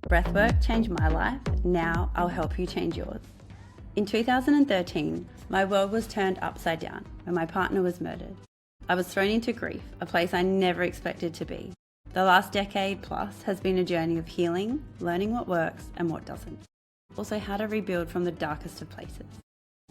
Breathwork changed my life. Now I'll help you change yours. In 2013, my world was turned upside down when my partner was murdered. I was thrown into grief, a place I never expected to be. The last decade plus has been a journey of healing, learning what works and what doesn't. Also how to rebuild from the darkest of places.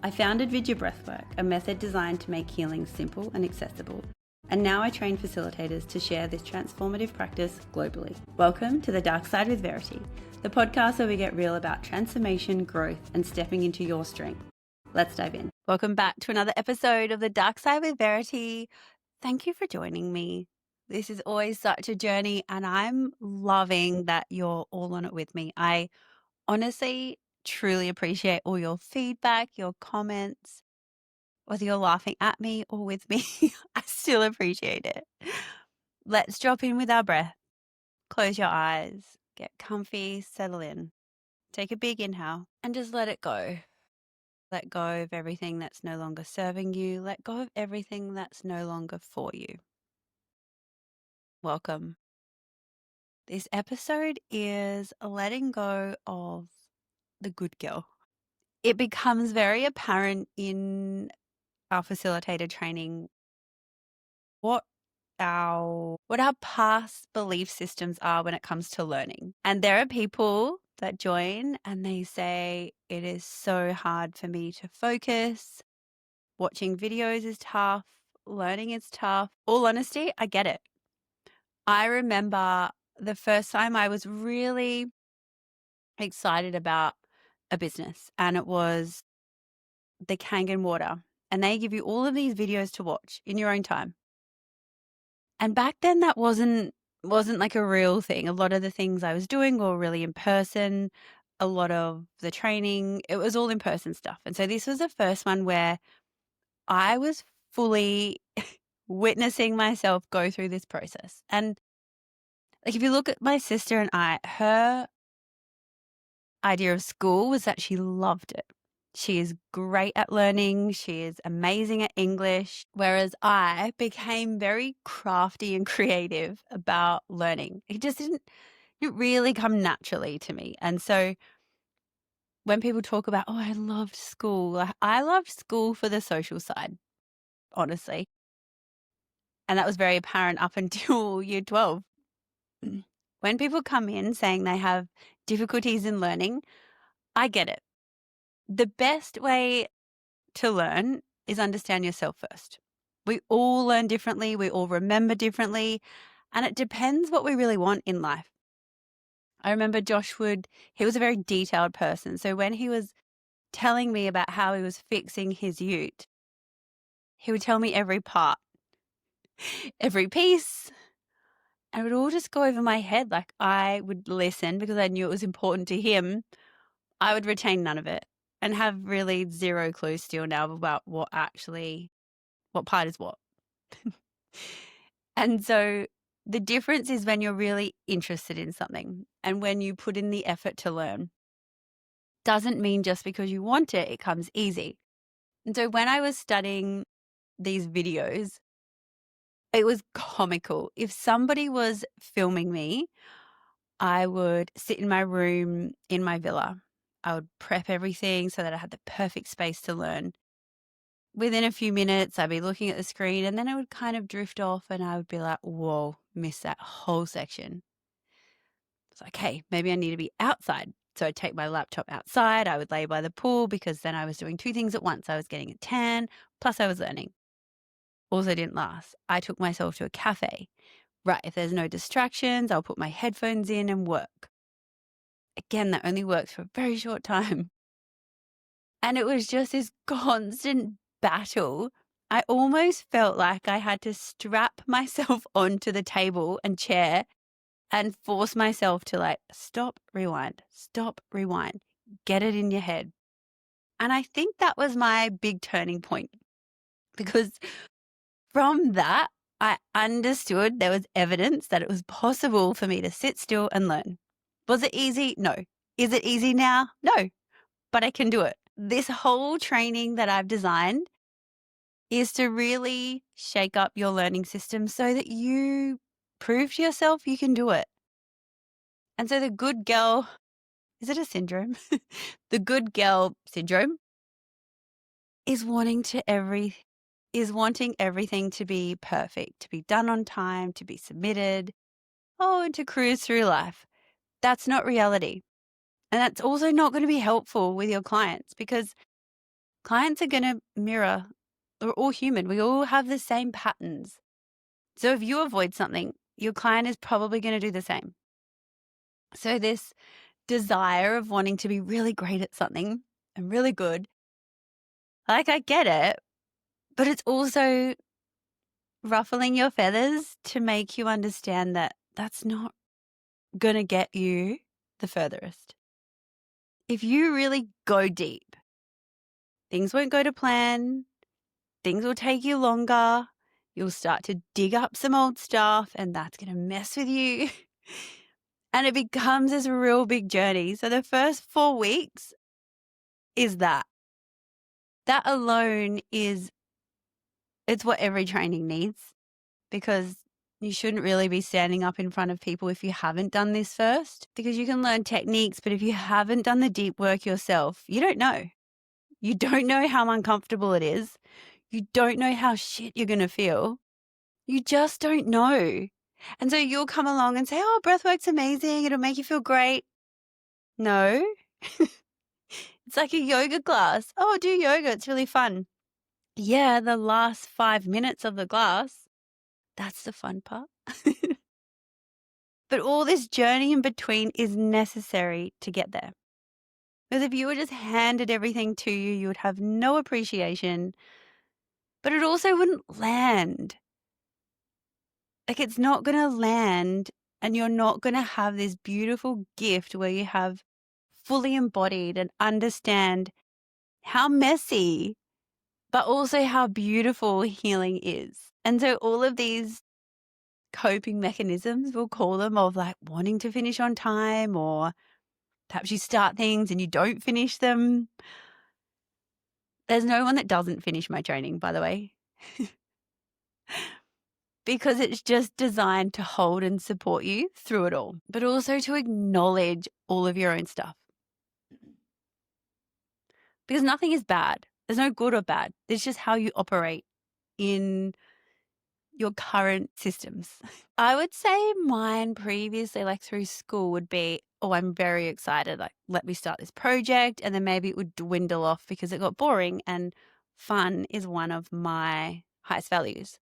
I founded VIDYA Breathwork, a method designed to make healing simple and accessible. And now I train facilitators to share this transformative practice globally. Welcome to The Dark Side with Verity, the podcast where we get real about transformation, growth, and stepping into your strength. Let's dive in. Welcome back to another episode of The Dark Side with Verity. Thank you for joining me. This is always such a journey, and I'm loving that you're all on it with me. I honestly, truly appreciate all your feedback, your comments. Whether you're laughing at me or with me, I still appreciate it. Let's drop in with our breath. Close your eyes, get comfy, settle in. Take a big inhale and just let it go. Let go of everything that's no longer serving you. Let go of everything that's no longer for you. Welcome. This episode is letting go of the good girl. It becomes very apparent in our facilitator training what our past belief systems are when it comes to learning. And there are people that join and they say, it is so hard for me to focus. Watching videos is tough. Learning is tough. All honesty, I get it. I remember the first time I was really excited about a business, and it was the Kangen water. And they give you all of these videos to watch in your own time. And back then that wasn't like a real thing. A lot of the things I was doing were really in person. A lot of the training, it was all in person stuff. And so this was the first one where I was fully witnessing myself go through this process. And like, if you look at my sister and I, her idea of school was that she loved it. She is great at learning. She is amazing at English. Whereas I became very crafty and creative about learning. It just didn't really come naturally to me. And so when people talk about, oh, I loved school, I loved school for the social side, honestly. And that was very apparent up until year 12. When people come in saying they have difficulties in learning, I get it. The best way to learn is understand yourself first. We all learn differently. We all remember differently. And it depends what we really want in life. I remember he was a very detailed person. So when he was telling me about how he was fixing his ute, he would tell me every part, every piece, and it would all just go over my head. Like, I would listen because I knew it was important to him. I would retain none of it and have really zero clue still now about what part is what. And so the difference is when you're really interested in something and when you put in the effort to learn. Doesn't mean just because you want it, it comes easy. And so when I was studying these videos, it was comical. If somebody was filming me, I would sit in my room in my villa. I would prep everything so that I had the perfect space to learn. Within a few minutes, I'd be looking at the screen and then it would kind of drift off and I would be like, whoa, missed that whole section. It's like, hey, maybe I need to be outside. So I'd take my laptop outside. I would lay by the pool because then I was doing two things at once. I was getting a tan, plus I was learning. Also didn't last. I took myself to a cafe. Right, if there's no distractions, I'll put my headphones in and work. Again, that only works for a very short time. And it was just this constant battle. I almost felt like I had to strap myself onto the table and chair and force myself to like, stop, rewind, get it in your head. And I think that was my big turning point because from that, I understood there was evidence that it was possible for me to sit still and learn. Was it easy? No. Is it easy now? No, but I can do it. This whole training that I've designed is to really shake up your learning system so that you prove to yourself you can do it. And so the good girl, is it a syndrome? The good girl syndrome is wanting everything to be perfect, to be done on time, to be submitted, and to cruise through life. That's not reality. And that's also not going to be helpful with your clients, because clients are going to mirror. We're all human. We all have the same patterns. So if you avoid something, your client is probably going to do the same. So this desire of wanting to be really great at something and really good, like, I get it, but it's also ruffling your feathers to make you understand that that's not going to get you the furthest. If you really go deep, things won't go to plan. Things will take you longer. You'll start to dig up some old stuff, and that's going to mess with you. And it becomes this real big journey. So the first 4 weeks is that. That alone it's what every training needs, because you shouldn't really be standing up in front of people if you haven't done this first, because you can learn techniques, but if you haven't done the deep work yourself, you don't know. You don't know how uncomfortable it is. You don't know how shit you're going to feel. You just don't know. And so you'll come along and say, oh, breathwork's amazing. It'll make you feel great. No. It's like a yoga class. Oh, do yoga. It's really fun. Yeah, the last 5 minutes of the class, that's the fun part. But all this journey in between is necessary to get there. Because if you were just handed everything to you, you would have no appreciation, but it also wouldn't land. Like, it's not going to land, and you're not going to have this beautiful gift where you have fully embodied and understand how messy, but also how beautiful healing is. And so all of these coping mechanisms, we'll call them, of like wanting to finish on time, or perhaps you start things and you don't finish them. There's no one that doesn't finish my training, by the way, because it's just designed to hold and support you through it all, but also to acknowledge all of your own stuff. Because nothing is bad. There's no good or bad. It's just how you operate in your current systems. I would say mine previously, like through school, would be, oh, I'm very excited. Like, let me start this project. And then maybe it would dwindle off because it got boring, and fun is one of my highest values.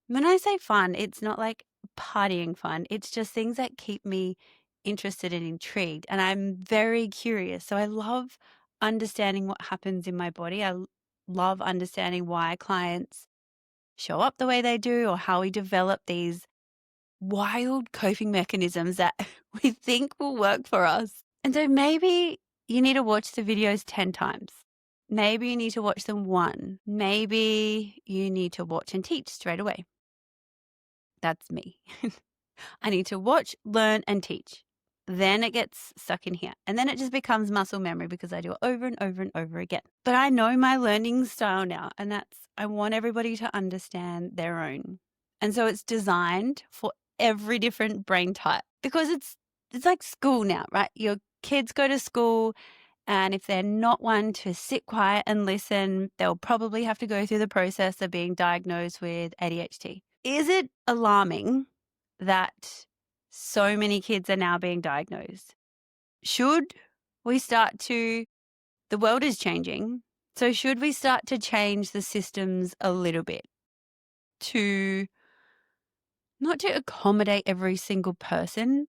When I say fun, it's not like partying fun. It's just things that keep me interested and intrigued. And I'm very curious. So I love understanding what happens in my body. I love understanding why clients show up the way they do, or how we develop these wild coping mechanisms that we think will work for us. And so maybe you need to watch the videos 10 times. Maybe you need to watch them 1. Maybe you need to watch and teach straight away. That's me. I need to watch, learn, and teach. Then it gets stuck in here. And then it just becomes muscle memory because I do it over and over and over again. But I know my learning style now, and I want everybody to understand their own. And so it's designed for every different brain type, because it's like school now, right? Your kids go to school, and if they're not one to sit quiet and listen, they'll probably have to go through the process of being diagnosed with ADHD. Is it alarming that so many kids are now being diagnosed? Should we start to, the world is changing, so should we start to change the systems a little bit to not to accommodate every single person,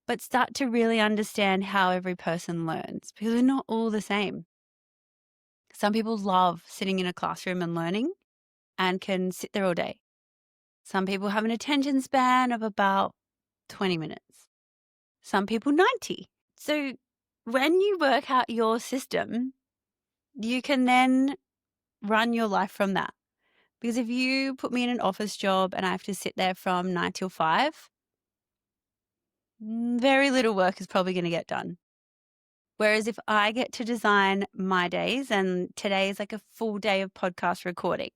but start to really understand how every person learns, because we're not all the same. Some people love sitting in a classroom and learning and can sit there all day. Some people have an attention span of about 20 minutes. Some people 90. So when you work out your system, you can then run your life from that. Because if you put me in an office job and I have to sit there from 9 till 5, very little work is probably going to get done. Whereas if I get to design my days, and today is like a full day of podcast recording,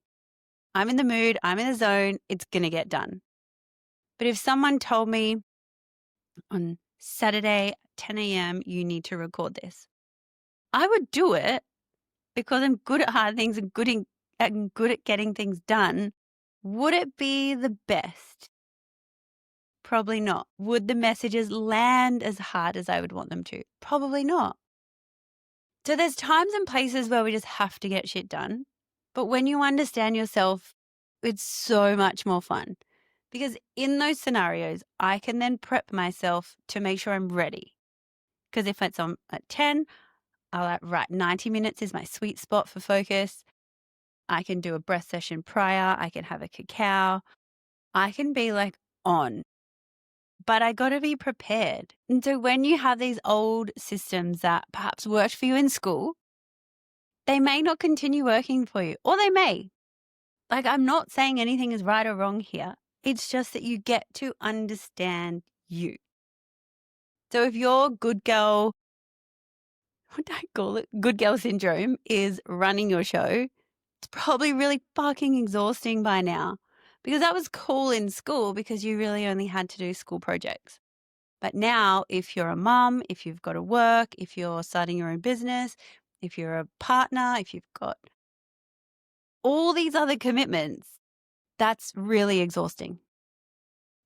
I'm in the mood, I'm in the zone, it's going to get done. But if someone told me, on Saturday, 10 a.m., you need to record this. I would do it because I'm good at hard things and good at getting things done. Would it be the best? Probably not. Would the messages land as hard as I would want them to? Probably not. So there's times and places where we just have to get shit done. But when you understand yourself, it's so much more fun. Because in those scenarios, I can then prep myself to make sure I'm ready. Because if it's on at 10, I'll right, 90 minutes is my sweet spot for focus. I can do a breath session prior. I can have a cacao. I can be like on. But I got to be prepared. And so when you have these old systems that perhaps worked for you in school, they may not continue working for you, or they may. Like, I'm not saying anything is right or wrong here. It's just that you get to understand you. So if your good girl, what do I call it? Good girl syndrome is running your show, it's probably really fucking exhausting by now, because that was cool in school because you really only had to do school projects. But now, if you're a mum, if you've got to work, if you're starting your own business, if you're a partner, if you've got all these other commitments, that's really exhausting.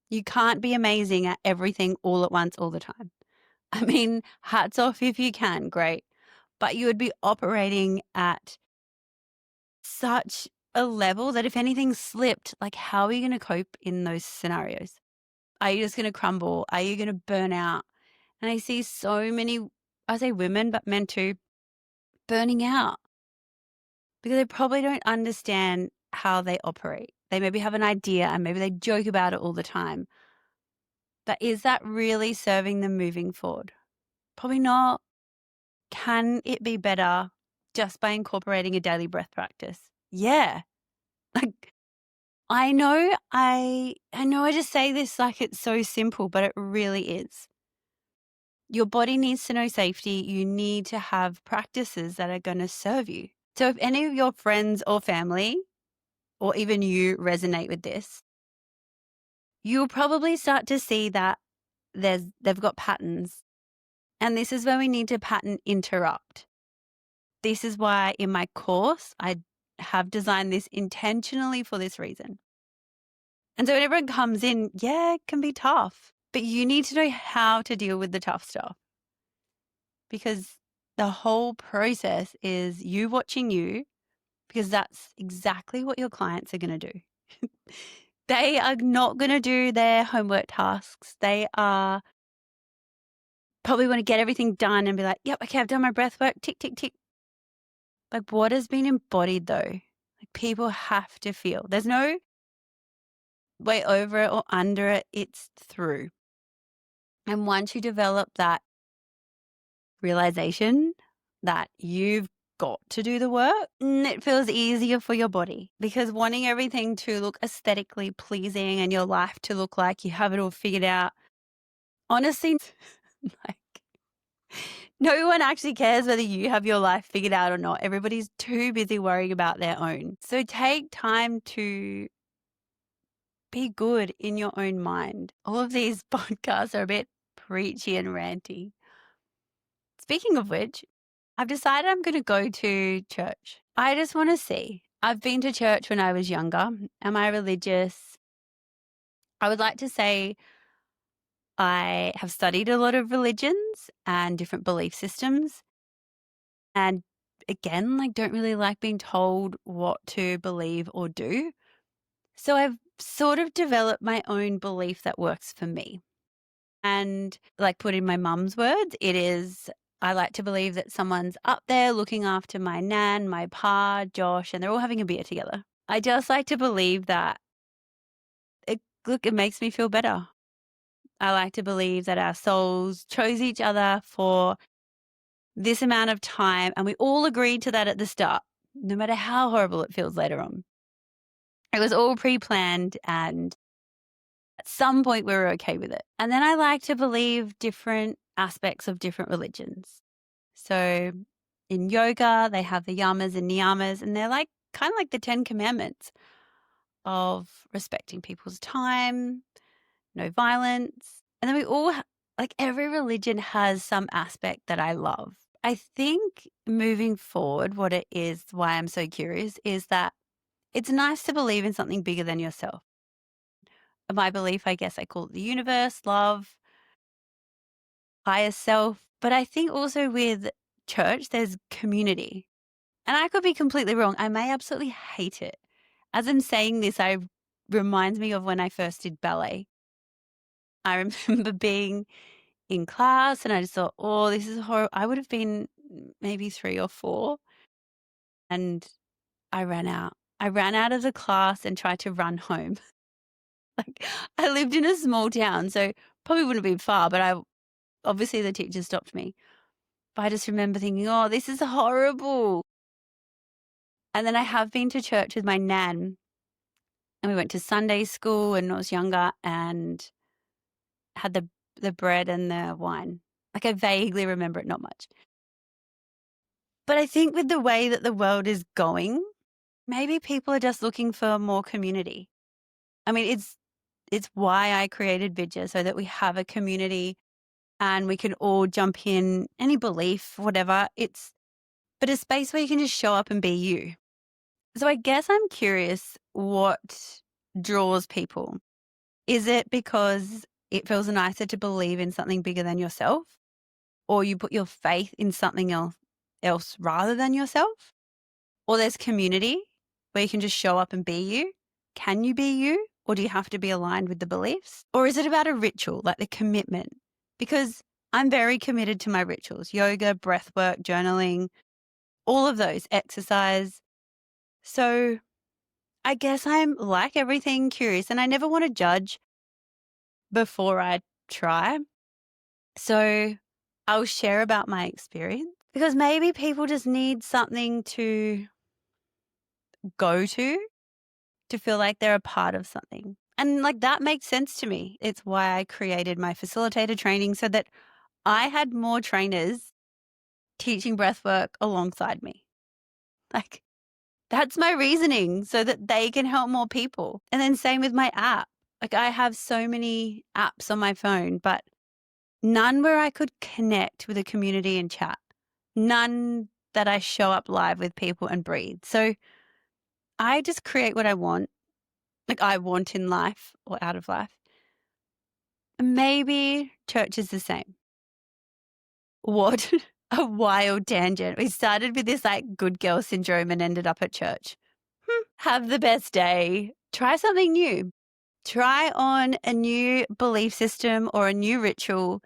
You can't be amazing at everything all at once all the time. I mean, hats off if you can, great. But you would be operating at such a level that if anything slipped, like, how are you going to cope in those scenarios? Are you just going to crumble? Are you going to burn out? And I see so many, I say women, but men too, burning out because they probably don't understand how they operate. They maybe have an idea and maybe they joke about it all the time. But is that really serving them moving forward? Probably not. Can it be better just by incorporating a daily breath practice? Yeah. Like, I know I just say this like it's so simple, but it really is. Your body needs to know safety. You need to have practices that are going to serve you. So if any of your friends or family or even you resonate with this, you'll probably start to see that they've got patterns. And this is where we need to pattern interrupt. This is why in my course, I have designed this intentionally for this reason. And so when everyone comes in, yeah, it can be tough, but you need to know how to deal with the tough stuff, because the whole process is you watching you, because that's exactly what your clients are going to do. They are not going to do their homework tasks. They are probably want to get everything done and be like, yep, okay, I've done my breath work, tick, tick, tick. Like, what has been embodied though? Like, people have to feel. There's no way over it or under it. It's through. And once you develop that realization that you've got to do the work, it feels easier for your body, because wanting everything to look aesthetically pleasing and your life to look like you have it all figured out, honestly, like, no one actually cares whether you have your life figured out or not. Everybody's too busy worrying about their own. So take time to be good in your own mind. All of these podcasts are a bit preachy and ranty. Speaking of which, I've decided I'm going to go to church. I just want to see. I've been to church when I was younger. Am I religious? I would like to say I have studied a lot of religions and different belief systems. And again, like, don't really like being told what to believe or do. So I've sort of developed my own belief that works for me. And like, put in my mum's words, it is, I like to believe that someone's up there looking after my nan, my pa, Josh, and they're all having a beer together. I just like to believe that it makes me feel better. I like to believe that our souls chose each other for this amount of time, and we all agreed to that at the start, no matter how horrible it feels later on. It was all pre-planned, and at some point we were okay with it. And then I like to believe different aspects of different religions. So in yoga, they have the yamas and niyamas, and they're like kind of like the 10 commandments of respecting people's time, no violence. And then we all like every religion has some aspect that I love. I think moving forward, what it is, why I'm so curious, is that it's nice to believe in something bigger than yourself. My belief, I guess I call it the universe, love, higher self. But I think also with church, there's community. And I could be completely wrong. I may absolutely hate it. As I'm saying this, I reminds me of when I first did ballet. I remember being in class and I just thought, oh, this is horrible. I would have been maybe 3 or 4 and I ran out. I ran out of the class and tried to run home. Like I lived in a small town, so probably wouldn't have been far, but obviously the teacher stopped me. But I just remember thinking, oh, this is horrible. And then I have been to church with my nan and we went to Sunday school when I was younger and had the bread and the wine. Like I vaguely remember it, not much. But I think with the way that the world is going, maybe people are just looking for more community. I mean, it's why I created Vidya, so that we have a community and we can all jump in, any belief, whatever. But a space where you can just show up and be you. So I guess I'm curious what draws people. Is it because it feels nicer to believe in something bigger than yourself? Or you put your faith in something else rather than yourself? Or there's community where you can just show up and be you? Can you be you? Or do you have to be aligned with the beliefs? Or is it about a ritual, like the commitment? Because I'm very committed to my rituals, yoga, breath work, journaling, all of those, exercise. So I guess I'm like everything curious and I never want to judge before I try. So I'll share about my experience because maybe people just need something to go to feel like they're a part of something. And like that makes sense to me. It's why I created my facilitator training so that I had more trainers teaching breathwork alongside me. Like that's my reasoning so that they can help more people. And then same with my app. Like I have so many apps on my phone, but none where I could connect with a community and chat. None that I show up live with people and breathe. So I just create what I want, like I want in life or out of life. Maybe church is the same. What a wild tangent. We started with this like good girl syndrome and ended up at church. Have the best day. Try something new. Try on a new belief system or a new ritual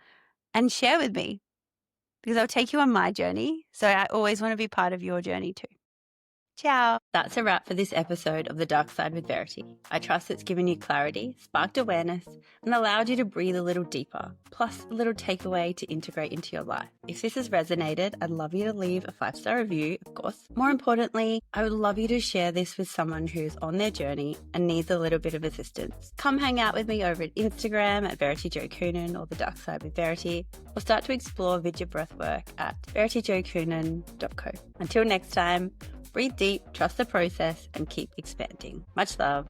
and share with me because I'll take you on my journey. So I always want to be part of your journey too. Ciao. That's a wrap for this episode of The Dark Side with Verity. I trust it's given you clarity, sparked awareness, and allowed you to breathe a little deeper, plus a little takeaway to integrate into your life. If this has resonated, I'd love you to leave a 5-star review, of course. More importantly, I would love you to share this with someone who's on their journey and needs a little bit of assistance. Come hang out with me over at Instagram at Verity Jo Coonan or The Dark Side with Verity, or start to explore VIDYA Breathwork at verityjocoonan.co. Until next time, breathe deep, trust the process, and keep expanding. Much love.